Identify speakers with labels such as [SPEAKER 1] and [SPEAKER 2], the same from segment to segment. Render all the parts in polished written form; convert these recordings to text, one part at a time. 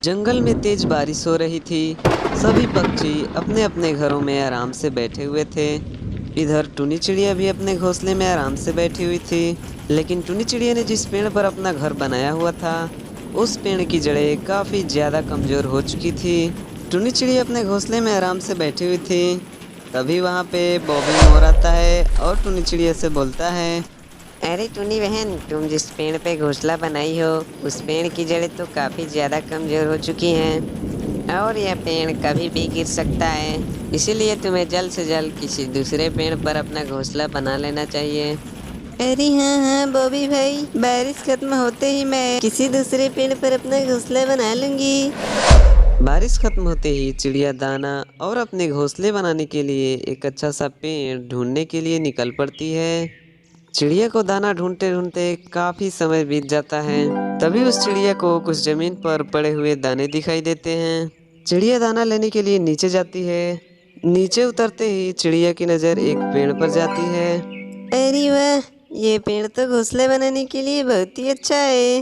[SPEAKER 1] जंगल में तेज बारिश हो रही थी। सभी पक्षी अपने अपने घरों में आराम से बैठे हुए थे। इधर टुनी चिड़िया भी अपने घोंसले में आराम से बैठी हुई थी। लेकिन टुनी चिड़िया ने जिस पेड़ पर अपना घर बनाया हुआ था, उस पेड़ की जड़ें काफी ज्यादा कमजोर हो चुकी थी। टुनी चिड़िया अपने घोंसले में आराम से बैठी हुई थी। तभी वहां पे बॉबी मोर आता है और टुनी चिड़िया से बोलता है।
[SPEAKER 2] अरे टूनी बहन, तुम जिस पेड़ पे घोंसला बनाई हो उस पेड़ की जड़ें तो काफी ज्यादा कमजोर हो चुकी हैं और यह पेड़ कभी भी गिर सकता है। इसीलिए तुम्हें जल्द से जल्द किसी दूसरे पेड़ पर अपना घोंसला बना लेना चाहिए। अरे हाँ हाँ बॉबी भाई, बारिश खत्म होते ही मैं किसी दूसरे पेड़ पर अपना घोंसला बना लूंगी।
[SPEAKER 1] बारिश खत्म होते ही चिड़िया दाना और अपने घोंसले बनाने के लिए एक अच्छा सा पेड़ ढूंढने के लिए निकल पड़ती है। चिड़िया को दाना ढूंढते ढूंढते काफी समय बीत जाता है। तभी उस चिड़िया को कुछ जमीन पर पड़े हुए दाने दिखाई देते हैं। चिड़िया दाना लेने के लिए नीचे जाती है। नीचे उतरते ही चिड़िया की नजर एक पेड़ पर जाती है।
[SPEAKER 2] अरे वाह, ये पेड़ तो घोंसले बनाने के लिए बहुत ही अच्छा है।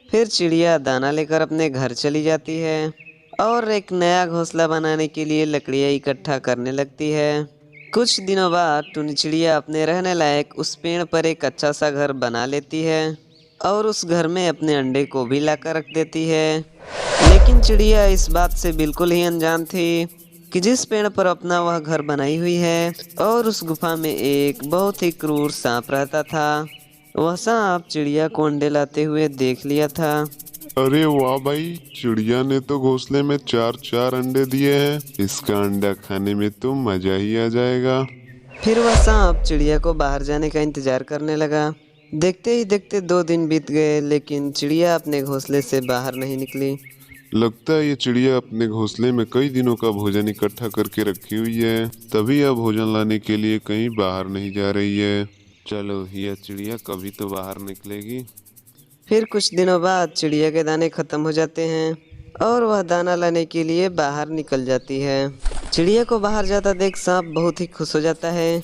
[SPEAKER 1] फिर चिड़िया दाना लेकर अपने घर चली जाती है और एक नया घोंसला बनाने के लिए लकड़ियाँ इकट्ठा करने लगती है। कुछ दिनों बाद टुनी चिड़िया अपने रहने लायक उस पेड़ पर एक अच्छा सा घर बना लेती है और उस घर में अपने अंडे को भी लाकर रख देती है। लेकिन चिड़िया इस बात से बिल्कुल ही अनजान थी कि जिस पेड़ पर अपना वह घर बनाई हुई है और उस गुफा में एक बहुत ही क्रूर सांप रहता था। वह सांप चिड़िया को अंडे लाते हुए देख लिया था।
[SPEAKER 3] अरे वाह भाई, चिड़िया ने तो घोंसले में चार चार अंडे दिए हैं। इसका अंडा खाने में तो मजा ही आ जाएगा।
[SPEAKER 1] फिर वह सांप चिड़िया को बाहर जाने का इंतजार करने लगा। देखते ही देखते 2 दिन बीत गए, लेकिन चिड़िया अपने घोंसले से बाहर नहीं निकली।
[SPEAKER 3] लगता है ये चिड़िया अपने घोंसले में कई दिनों का भोजन इकट्ठा करके रखी हुई है, तभी यह भोजन लाने के लिए कहीं बाहर नहीं जा रही है। चलो, यह चिड़िया कभी तो बाहर निकलेगी।
[SPEAKER 1] फिर कुछ दिनों बाद चिड़िया के दाने खत्म हो जाते हैं और वह दाना लाने के लिए बाहर निकल जाती है। चिड़िया को बाहर जाता देख सांप बहुत ही खुश हो जाता है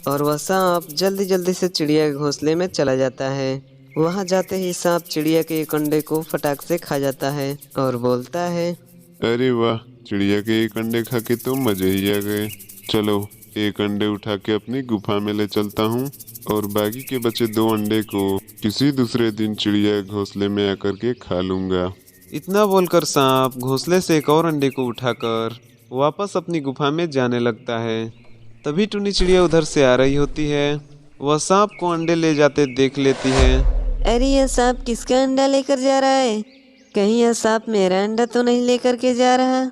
[SPEAKER 1] और वह सांप जल्दी जल्दी से चिड़िया के घोंसले में चला जाता है। वहां जाते ही सांप चिड़िया के एक अंडे को फटाक से खा जाता है और बोलता है।
[SPEAKER 3] अरे वाह, चिड़िया के एक अंडे खा के तो मजे ही आ गए। चलो, एक अंडे उठा के अपनी गुफा में ले चलता हूँ और बाकी के बचे 2 अंडे को किसी दूसरे दिन चिड़िया के घोंसले में आकर के खा लूंगा।
[SPEAKER 4] इतना बोलकर सांप घोंसले से एक और अंडे को उठाकर वापस अपनी गुफा में जाने लगता है। तभी टुनी चिड़िया उधर से आ रही होती है। वह सांप को अंडे ले जाते देख लेती है।
[SPEAKER 2] अरे यह सांप किसका अंडा लेकर जा रहा है? कहीं यह सांप मेरा अंडा तो नहीं लेकर के जा रहा?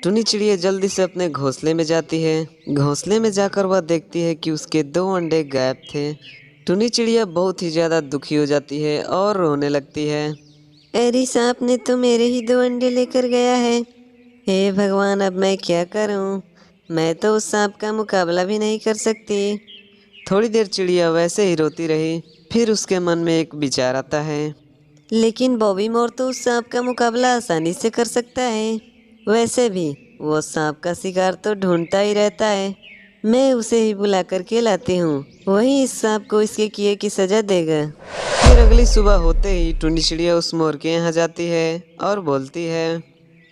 [SPEAKER 1] टुनी चिड़िया जल्दी से अपने घोंसले में जाती है। घोंसले में जाकर वह देखती है कि उसके 2 अंडे गायब थे। टुनी चिड़िया बहुत ही ज्यादा दुखी हो जाती है और रोने लगती है।
[SPEAKER 2] अरे सांप ने तो मेरे ही 2 अंडे लेकर गया है। हे भगवान, अब मैं क्या करूं? मैं तो उस सांप का मुकाबला भी नहीं कर सकती।
[SPEAKER 1] थोड़ी देर चिड़िया वैसे ही रोती रही। फिर उसके मन में एक विचार आता है।
[SPEAKER 2] लेकिन बॉबी मोर तो उस सांप का मुकाबला आसानी से कर सकता है। वैसे भी वो सांप का शिकार तो ढूंढता ही रहता है। मैं उसे ही बुला करके लाती हूँ, वही इस सांप को इसके किए की सजा देगा।
[SPEAKER 1] फिर अगली सुबह होते ही टुनी चिड़िया उस मोर के यहाँ जाती है और बोलती है।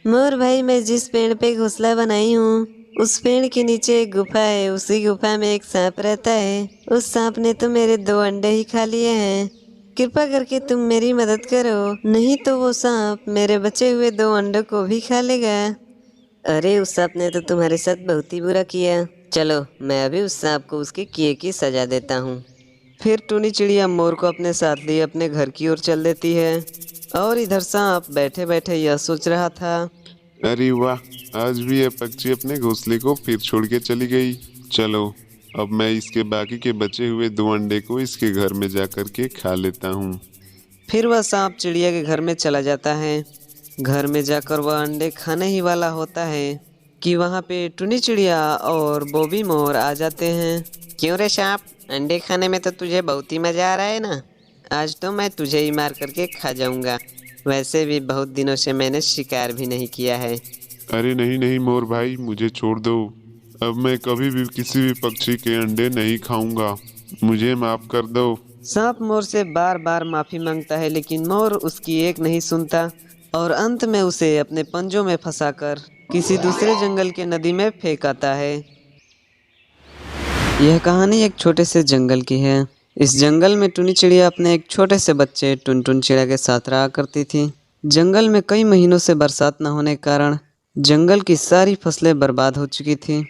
[SPEAKER 2] मोर भाई, मैं जिस पेड़ पे घोंसला बनाई हूँ उस पेड़ के नीचे एक गुफा है। उसी गुफा में एक सांप रहता है। उस सांप ने तो मेरे 2 अंडे ही खा लिए हैं। कृपा करके तुम मेरी मदद करो, नहीं तो वो सांप मेरे बचे हुए 2 अंडों को भी खा लेगा। अरे उस सांप ने तो तुम्हारे साथ बहुत ही बुरा किया। चलो, मैं अभी उस सांप को उसके किए की सजा देता हूँ।
[SPEAKER 1] फिर टुनी चिड़िया मोर को अपने साथ लिए अपने घर की ओर चल देती है और इधर सांप बैठे बैठे यह सोच रहा था।
[SPEAKER 3] अरे वाह, आज भी यह पक्षी अपने घोंसले को फिर छोड़ के चली गई। चलो, अब मैं इसके बाकी के बचे हुए 2 अंडे को इसके घर में जाकर के खा लेता हूँ।
[SPEAKER 1] फिर वह सांप चिड़िया के घर में चला जाता है। घर में जाकर वह अंडे खाने ही वाला होता है कि वहाँ पे टुनी चिड़िया और बॉबी मोर आ जाते हैं। क्यों रे सांप, अंडे खाने में तो तुझे बहुत ही मज़ा आ रहा है ना? आज तो मैं तुझे ही मार करके खा जाऊंगा। वैसे भी बहुत दिनों से मैंने शिकार भी नहीं किया है।
[SPEAKER 3] अरे नहीं नहीं मोर भाई, मुझे छोड़ दो। अब मैं कभी भी किसी भी पक्षी के अंडे नहीं खाऊंगा। मुझे माफ कर दो।
[SPEAKER 1] सांप मोर से बार बार माफी मांगता है, लेकिन मोर उसकी एक नहीं सुनता। और अंत में उसे अपने पंजों में फंसाकर किसी दूसरे जंगल के नदी में फेंक आता है। यह कहानी एक छोटे से जंगल की है। इस जंगल में टुनी चिड़िया अपने एक छोटे से बच्चे टुनटुन चिड़िया के साथ रहा करती थी। जंगल में कई महीनों से बरसात न होने के कारण जंगल की सारी फसलें बर्बाद हो चुकी थी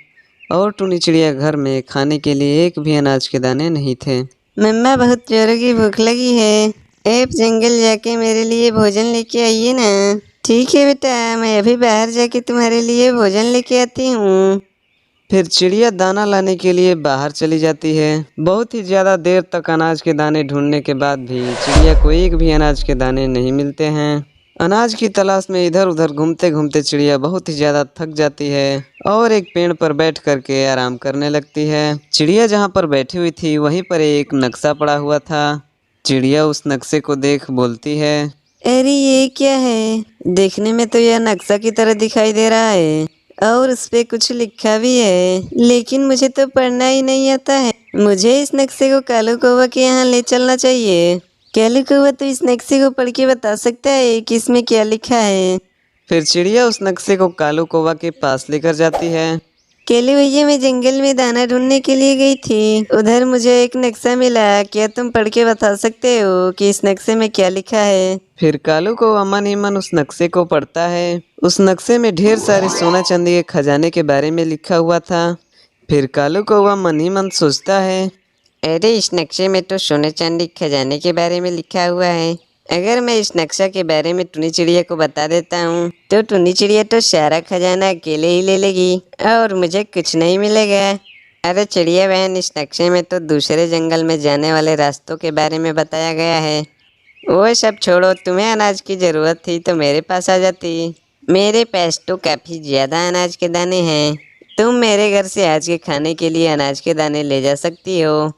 [SPEAKER 1] और टुनी चिड़िया घर में खाने के लिए एक भी अनाज के दाने नहीं थे।
[SPEAKER 2] मम्मा, बहुत जोरों की भूख लगी है। आप जंगल जाके मेरे लिए भोजन लेके आइए ना। ठीक है बेटा, मैं अभी बाहर जाके तुम्हारे लिए भोजन लेके आती हूँ।
[SPEAKER 1] फिर चिड़िया दाना लाने के लिए बाहर चली जाती है। बहुत ही ज़्यादा देर तक अनाज के दाने ढूंढने के बाद भी चिड़िया को एक भी अनाज के दाने नहीं मिलते हैं। अनाज की तलाश में इधर उधर घूमते घूमते चिड़िया बहुत ही ज़्यादा थक जाती है और एक पेड़ पर बैठ करके आराम करने लगती है। चिड़िया जहाँ पर बैठी हुई थी वहीं पर एक नक्शा पड़ा हुआ था। चिड़िया उस नक्शे को देख बोलती है,
[SPEAKER 2] अरे ये क्या है? देखने में तो यह नक्शा की तरह दिखाई दे रहा है और उस पे कुछ लिखा भी है, लेकिन मुझे तो पढ़ना ही नहीं आता है। मुझे इस नक्शे को कालू कौवा के यहाँ ले चलना चाहिए। कालू कौवा तो इस नक्शे को पढ़ के बता सकता है कि इसमें क्या लिखा है।
[SPEAKER 1] फिर चिड़िया उस नक्शे को कालू कौवा के पास लेकर जाती है।
[SPEAKER 2] कालू भैया, मैं जंगल में दाना ढूंढने के लिए गई थी। उधर मुझे एक नक्शा मिला। क्या तुम पढ़ के बता सकते हो कि इस नक्शे में क्या लिखा है?
[SPEAKER 1] फिर कालू कौवा मन ही मन उस नक्शे को पढ़ता है। उस नक्शे में ढेर सारे सोना चांदी के खजाने के बारे में लिखा हुआ था। फिर कालू कौवा मन ही मन सोचता है,
[SPEAKER 2] अरे इस नक्शे में तो सोने चांदी खजाने के बारे में लिखा हुआ है। अगर मैं इस नक्शा के बारे में टुनी चिड़िया को बता देता हूँ तो टुनी चिड़िया तो सारा खजाना अकेले ही ले लेगी और मुझे कुछ नहीं मिलेगा। अरे चिड़िया बहन, इस नक्शे में तो दूसरे जंगल में जाने वाले रास्तों के बारे में बताया गया है। वो सब छोड़ो, तुम्हें अनाज की ज़रूरत थी तो मेरे पास आ जाती। मेरे पास तो काफ़ी ज़्यादा अनाज के दाने हैं। तुम मेरे घर से आज के खाने के लिए अनाज के दाने ले जा सकती हो।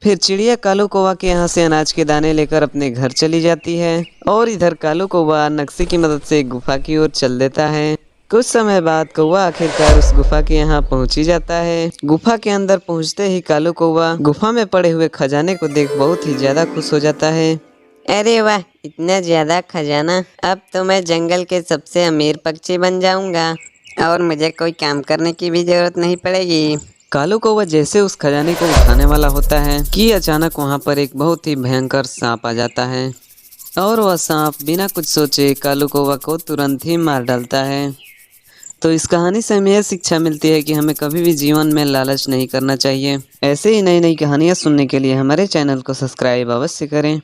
[SPEAKER 1] फिर चिड़िया कालू कौवा के यहाँ से अनाज के दाने लेकर अपने घर चली जाती है और इधर कालू कौवा नक्शे की मदद से गुफा की ओर चल देता है। कुछ समय बाद कौवा आखिरकार उस गुफा के यहाँ पहुँच ही जाता है। गुफा के अंदर पहुँचते ही कालू कौवा गुफा में पड़े हुए खजाने को देख बहुत ही ज्यादा खुश हो जाता है।
[SPEAKER 2] अरे वाह, इतना ज़्यादा खजाना! अब तो मैं जंगल के सबसे अमीर पक्षी बन जाऊंगा और मुझे कोई काम करने की भी जरूरत नहीं पड़ेगी।
[SPEAKER 1] कालू कौवा जैसे उस खजाने को उठाने वाला होता है कि अचानक वहां पर एक बहुत ही भयंकर सांप आ जाता है और वह सांप बिना कुछ सोचे कालू कौवा को तुरंत ही मार डालता है। तो इस कहानी से हमें यह शिक्षा मिलती है कि हमें कभी भी जीवन में लालच नहीं करना चाहिए। ऐसे ही नई नई कहानियाँ सुनने के लिए हमारे चैनल को सब्सक्राइब अवश्य करें।